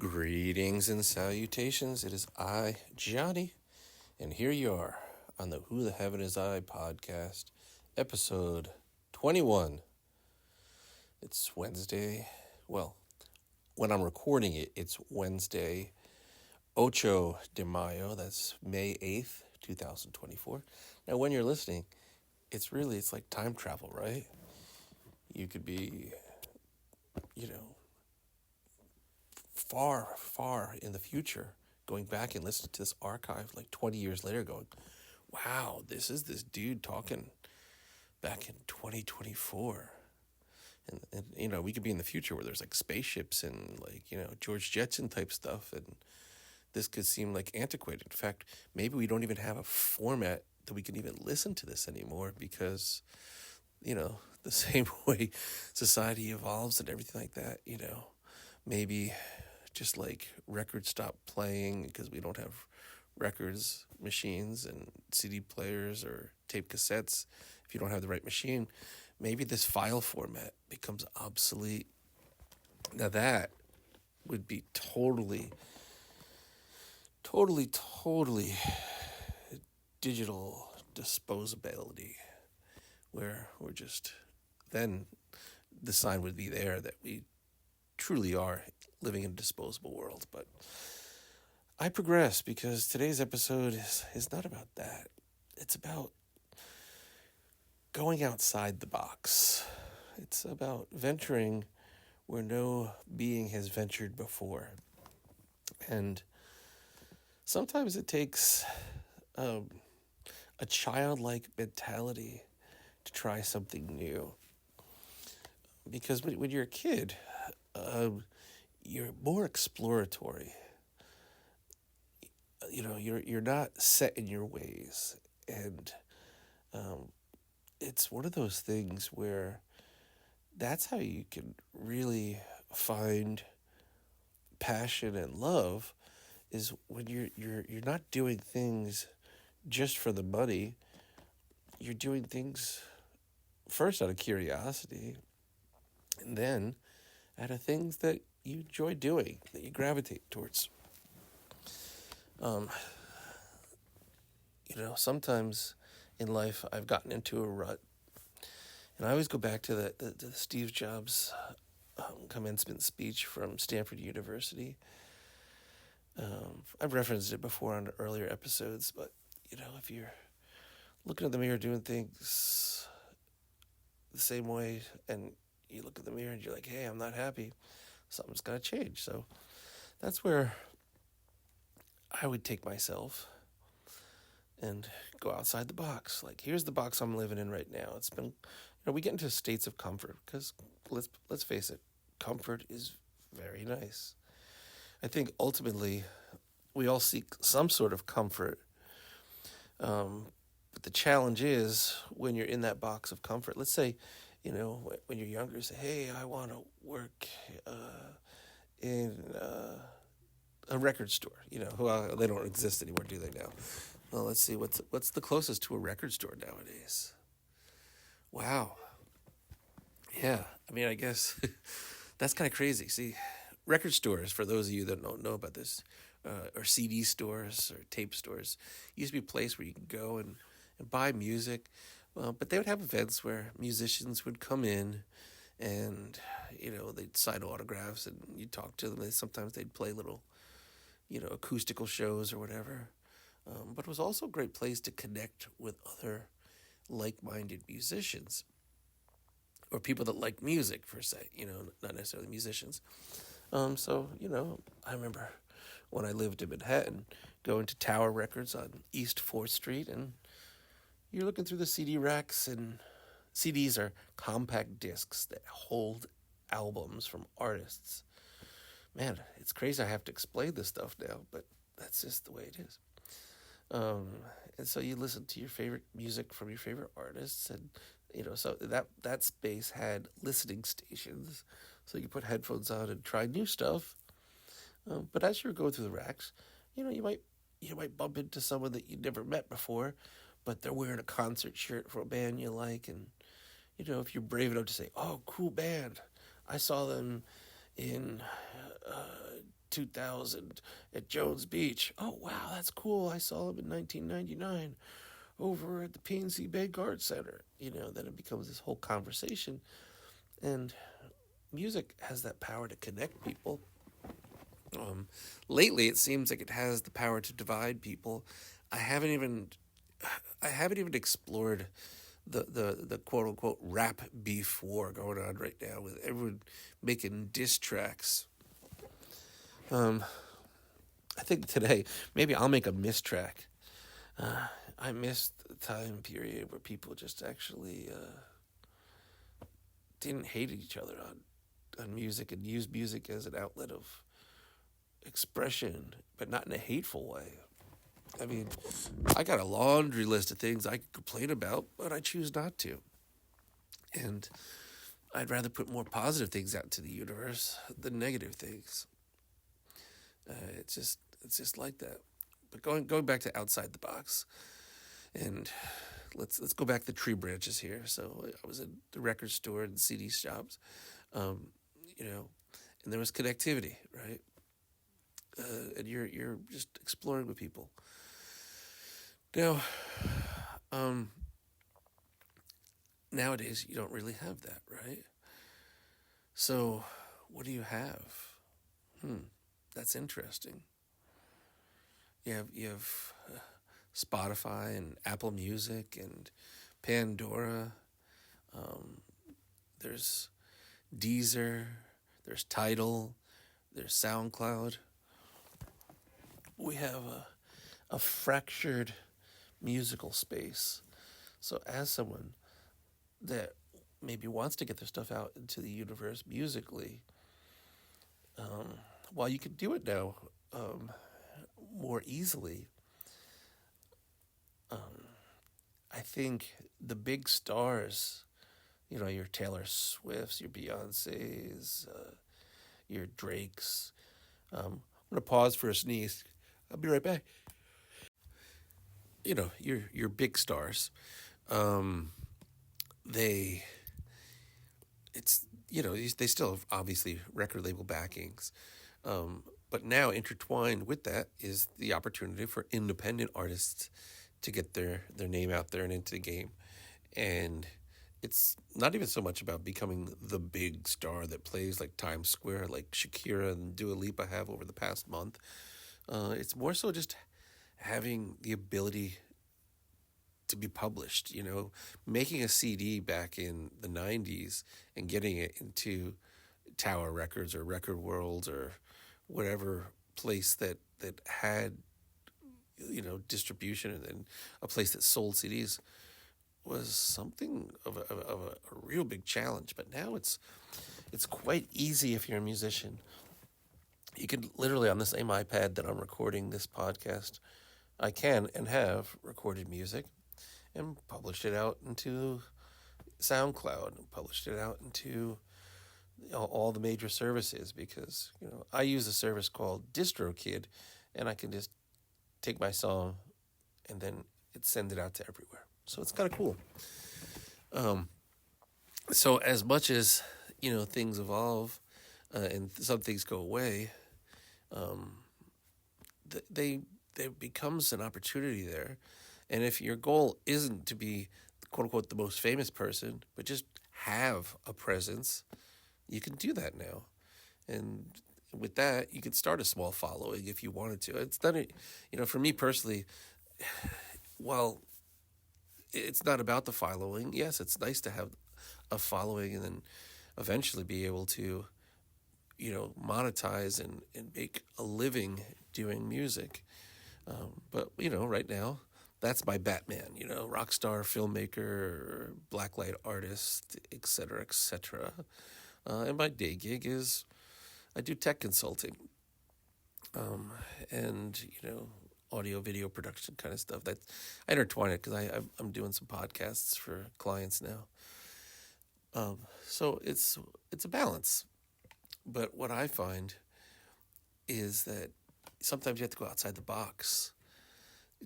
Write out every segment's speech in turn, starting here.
Greetings and salutations. It is I, Johnny, and here you are on the Who the Heaven Is I podcast, episode 21. It's Wednesday. Well, when I'm recording it, it's Wednesday, Ocho de Mayo. That's May 8th, 2024. Now, when you're listening, it's like time travel, right? You could be, far, far in the future, going back and listening to this archive like 20 years later, going, wow, this is this dude talking back in 2024. And we could be in the future where there's like spaceships and like, George Jetson type stuff. And this could seem like antiquated. In fact, maybe we don't even have a format that we can even listen to this anymore because, the same way society evolves and everything like that, maybe just like records stop playing because we don't have records machines and CD players or tape cassettes. If you don't have the right machine, maybe this file format becomes obsolete. Now that would be totally digital disposability, where we're just, then the sign would be there that we truly are living in a disposable world. But I progress because today's episode is not about that. It's about going outside the box. It's about venturing where no being has ventured before. And sometimes it takes a childlike mentality to try something new. Because when you're a kid, you're more exploratory. You're not set in your ways, and it's one of those things where that's how you can really find passion and love, is when you're not doing things just for the money. You're doing things first out of curiosity, and then out of things that you enjoy doing, that you gravitate towards. Sometimes in life I've gotten into a rut, and I always go back to the Steve Jobs commencement speech from Stanford University. I've referenced it before on earlier episodes, but if you're looking at the mirror doing things the same way, and you look at the mirror and you're like, hey, I'm not happy, something's got to change. So that's where I would take myself and go outside the box. Like, here's the box I'm living in right now. It's been, we get into states of comfort because let's face it, comfort is very nice. I think ultimately we all seek some sort of comfort. But the challenge is when you're in that box of comfort. Let's say, when you're younger, say, hey, I want to work in a record store. Well, they don't exist anymore, do they now? Well, let's see, what's the closest to a record store nowadays? Wow. Yeah, I guess that's kind of crazy. See, record stores, for those of you that don't know about this, or CD stores or tape stores, used to be a place where you could go and buy music. But they would have events where musicians would come in and, they'd sign autographs and you'd talk to them. Sometimes they'd play little, acoustical shows or whatever. But it was also a great place to connect with other like-minded musicians or people that like music, per se, not necessarily musicians. So, I remember when I lived in Manhattan, going to Tower Records on East 4th Street, and you're looking through the CD racks, and CDs are compact discs that hold albums from artists. Man, it's crazy I have to explain this stuff now, but that's just the way it is. And so you listen to your favorite music from your favorite artists, and so that space had listening stations, so you could put headphones on and try new stuff. But as you were going through the racks, you might bump into someone that you never met before, but they're wearing a concert shirt for a band you like, and if you're brave enough to say, "Oh, cool band, I saw them in 2000 at Jones Beach. Oh, wow, that's cool. I saw him in 1999 over at the PNC Bank Arts Center. Then it becomes this whole conversation. And music has that power to connect people. Lately, it seems like it has the power to divide people. I haven't even explored the quote unquote rap beef war going on right now with everyone making diss tracks. I think today maybe I'll make a miss track. I missed the time period where people just actually didn't hate each other on music and used music as an outlet of expression, but not in a hateful way. I mean, I got a laundry list of things I could complain about, but I choose not to. And I'd rather put more positive things out into the universe than negative things. It's just like that. But going back to outside the box, and let's go back to the tree branches here. So I was at the record store and CD shops, and there was connectivity, right? And you're just exploring with people. Now, nowadays you don't really have that, right? So, what do you have? That's interesting. You have Spotify and Apple Music and Pandora. There's Deezer. There's Tidal. There's SoundCloud. We have a fractured musical space. So as someone that maybe wants to get their stuff out into the universe musically, while you can do it now more easily, I think the big stars, your Taylor Swifts, your Beyoncés, your Drakes. I'm going to pause for a sneeze. I'll be right back. Your big stars. They still have obviously record label backings. But now intertwined with that is the opportunity for independent artists to get their name out there and into the game. And it's not even so much about becoming the big star that plays like Times Square, like Shakira and Dua Lipa have over the past month. It's more so just having the ability to be published, making a CD back in the 90s and getting it into Tower Records or Record Worlds or whatever place that had, distribution and a place that sold CDs was something of a real big challenge. But now it's quite easy if you're a musician. You can literally, on the same iPad that I'm recording this podcast, I can and have recorded music and published it out into SoundCloud and published it out into all the major services because, I use a service called DistroKid, and I can just take my song and then send it out to everywhere. So it's kind of cool. So as much as, things evolve and some things go away, there becomes an opportunity there. And if your goal isn't to be, quote unquote, the most famous person, but just have a presence, you can do that now. And with that, you can start a small following if you wanted to. It's not, for me personally, while it's not about the following, yes, it's nice to have a following and then eventually be able to, monetize and make a living doing music. But, right now, that's my Batman, rock star, filmmaker, blacklight artist, et cetera, et cetera. And my day gig is I do tech consulting and, audio, video production kind of stuff. That I intertwine it because I'm doing some podcasts for clients now. So it's a balance. But what I find is that sometimes you have to go outside the box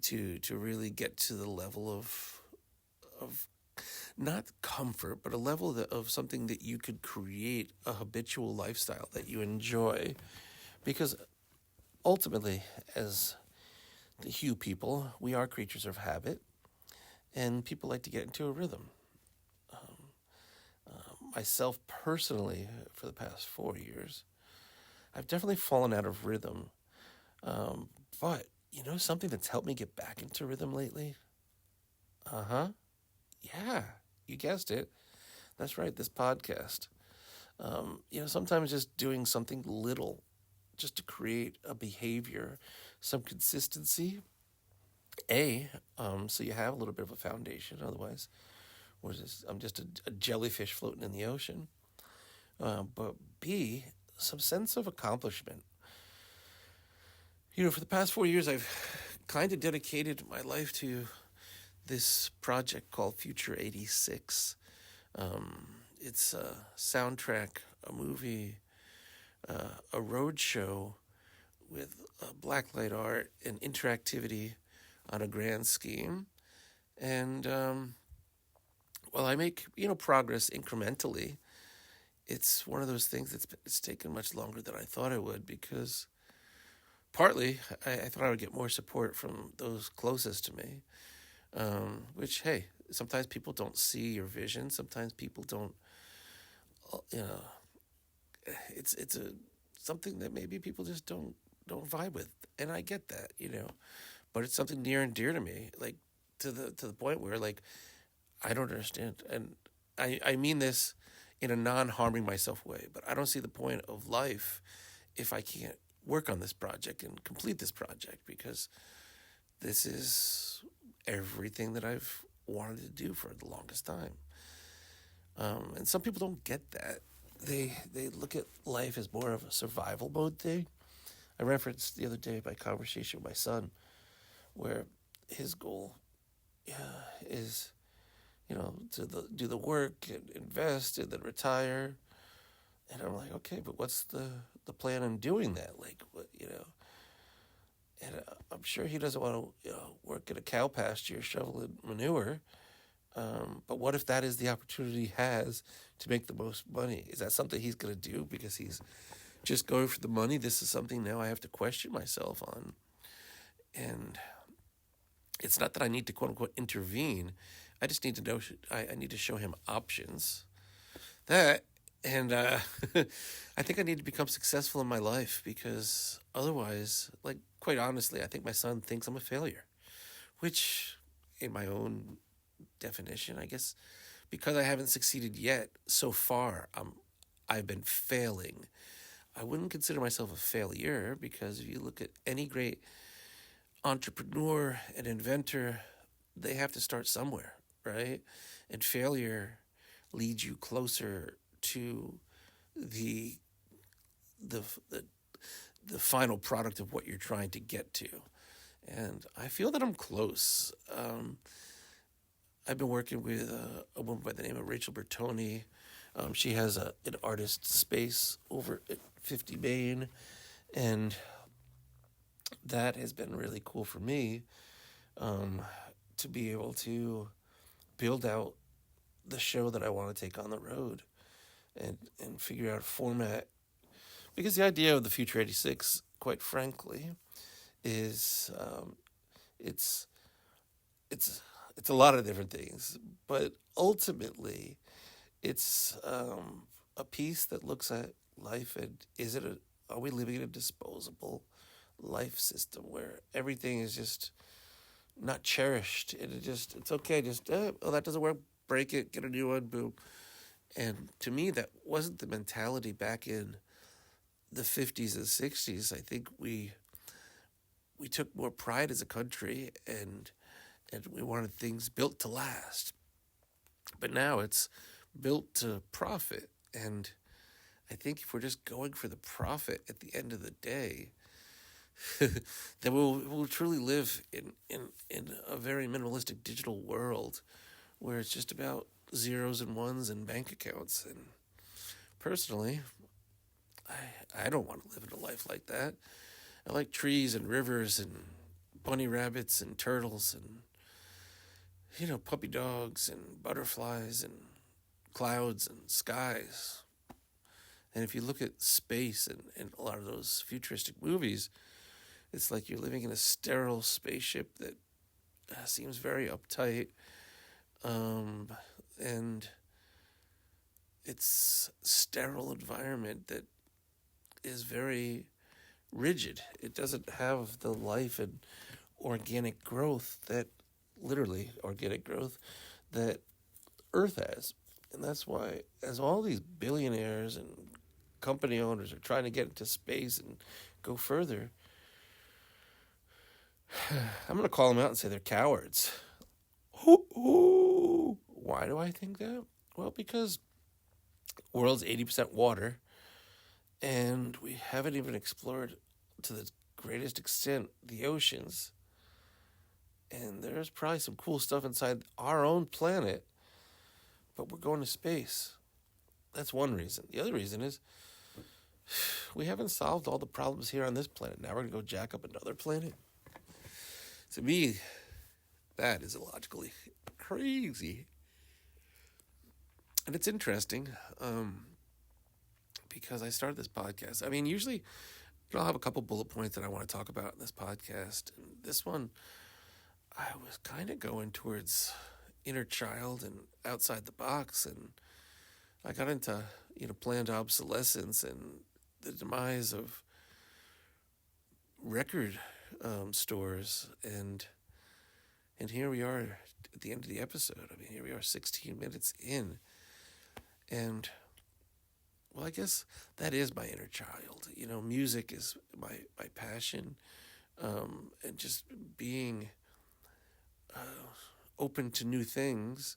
to really get to the level of not comfort, but a level of something that you could create a habitual lifestyle that you enjoy. Because ultimately, as the Hue people, we are creatures of habit, and people like to get into a rhythm. Myself personally, for the past 4 years, I've definitely fallen out of rhythm. Um, but something that's helped me get back into rhythm lately? Uh huh. Yeah, you guessed it. That's right, this podcast. Sometimes just doing something little just to create a behavior, some consistency. So you have a little bit of a foundation. Otherwise, I'm just a jellyfish floating in the ocean. But B, some sense of accomplishment. For the past 4 years, I've kind of dedicated my life to this project called Future 86. It's a soundtrack, a movie, a road show with blacklight art and interactivity on a grand scheme. And while I make progress incrementally, it's one of those things it's taken much longer than I thought it would, because partly I thought I would get more support from those closest to me. Which, hey, sometimes people don't see your vision. Sometimes people don't. You know, it's a something that maybe people just don't vibe with, and I get that. But it's something near and dear to me, like to the point where, like, I don't understand, and I mean this in a non-harming myself way, but I don't see the point of life if I can't work on this project and complete this project, because this is everything that I've wanted to do for the longest time. And some people don't get that. They look at life as more of a survival mode thing. I referenced the other day my conversation with my son, where his goal is, to do the work and invest and then retire. And I'm like, okay, but what's the plan in doing that? Like, what. And I'm sure he doesn't want to work at a cow pasture shoveling manure. But what if that is the opportunity he has to make the most money? Is that something he's going to do because he's just going for the money? This is something now I have to question myself on. And it's not that I need to quote unquote intervene. I just need to know, I need to show him options. That, and I think I need to become successful in my life, because otherwise, like, quite honestly, I think my son thinks I'm a failure, which, in my own definition, I guess, because I haven't succeeded yet so far, I've been failing. I wouldn't consider myself a failure, because if you look at any great entrepreneur and inventor, they have to start somewhere, right? And failure leads you closer to the the the, the final product of what you're trying to get to. And I feel that I'm close. I've been working with a woman by the name of Rachel Bertoni. She has an artist space over at 50 Main, and that has been really cool for me, to be able to build out the show that I want to take on the road, and figure out a format. Because the idea of the Future 86, quite frankly, is it's it's it's a lot of different things, but ultimately it's a piece that looks at life, and are we living in a disposable life system where everything is just not cherished, and it's okay, just oh, that doesn't work, break it, get a new one, boom. And to me, that wasn't the mentality back in the 50s and 60s. I think we took more pride as a country, and we wanted things built to last. But now it's built to profit. And I think if we're just going for the profit at the end of the day, then we'll truly live in a very minimalistic digital world where it's just about zeros and ones and bank accounts. And personally, I don't want to live in a life like that. I like trees and rivers and bunny rabbits and turtles and puppy dogs and butterflies and clouds and skies. And if you look at space and a lot of those futuristic movies, It's like you're living in a sterile spaceship that seems very uptight, and it's sterile environment that is very rigid. It doesn't have the life and organic growth that, literally organic growth, that Earth has. And that's why, as all these billionaires and company owners are trying to get into space and go further, I'm going to call them out and say they're cowards. Ooh. Why do I think that? Well, because the world's 80% water, and we haven't even explored to the greatest extent the oceans. And there's probably some cool stuff inside our own planet, but we're going to space. That's one reason. The other reason is we haven't solved all the problems here on this planet. Now we're going to go jack up another planet. To me, that is illogically crazy. And it's interesting because I started this podcast. I mean, usually I'll have a couple bullet points that I want to talk about in this podcast. And this one, I was kind of going towards inner child and outside the box. And I got into, planned obsolescence and the demise of record stores. And here we are at the end of the episode. I mean, here we are 16 minutes in. And, well, I guess that is my inner child. Music is my passion. And just being open to new things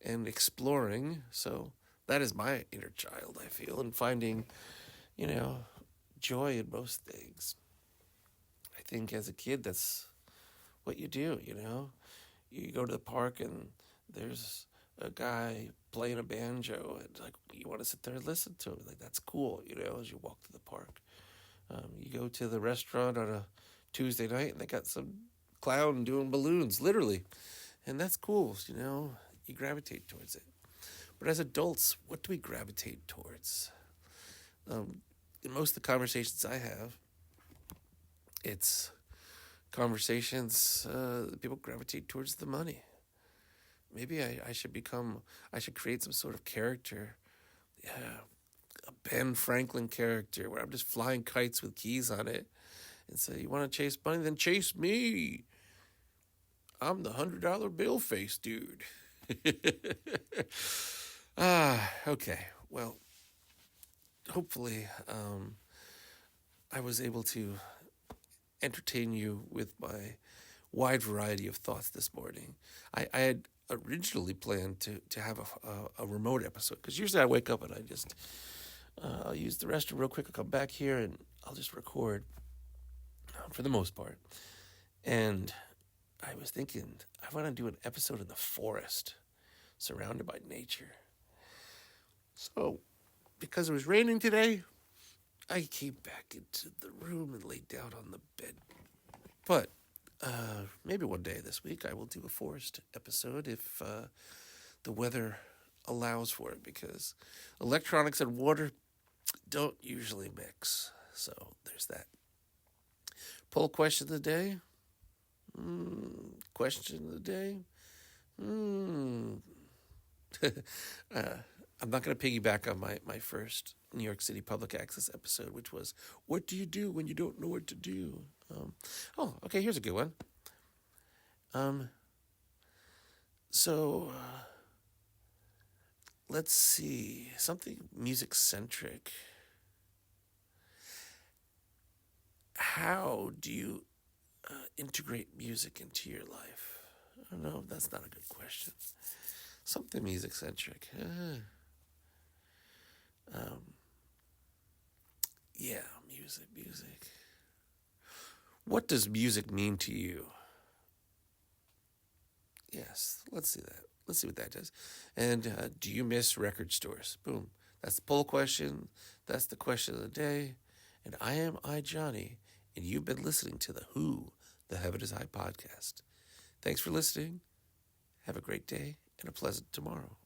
and exploring. So that is my inner child, I feel, and finding, joy in most things. I think as a kid, that's what you do, You go to the park and there's a guy playing a banjo and like you want to sit there and listen to him. Like that's cool, as you walk to the park. You go to the restaurant on a Tuesday night and they got some clown doing balloons, literally. And that's cool, you gravitate towards it. But as adults, what do we gravitate towards? In most of the conversations I have, it's conversations people gravitate towards the money. Maybe I should create some sort of character. Yeah, a Ben Franklin character where I'm just flying kites with keys on it. And say, you want to chase money? Then chase me. I'm the $100 bill face dude. Okay. Well, hopefully I was able to entertain you with my wide variety of thoughts this morning. I had originally planned to have a remote episode, because usually I wake up and I just I'll use the restroom real quick. I'll come back here and I'll just record for the most part. And I was thinking I want to do an episode in the forest, surrounded by nature. So, because it was raining today, I came back into the room and laid down on the bed. But maybe one day this week I will do a forest episode if the weather allows for it, because electronics and water don't usually mix. So there's that. Poll question of the day. Question of the day. I'm not going to piggyback on my first New York City public access episode, which was, what do you do when you don't know what to do? Okay, here's a good one. Let's see, something music-centric. How do you integrate music into your life? I don't know, that's not a good question. Something music-centric. Yeah, music. What does music mean to you? Yes, let's see that. Let's see what that does. And do you miss record stores? Boom. That's the poll question. That's the question of the day. And I am Johnny, and you've been listening to the Who, the Heaven is High podcast. Thanks for listening. Have a great day and a pleasant tomorrow.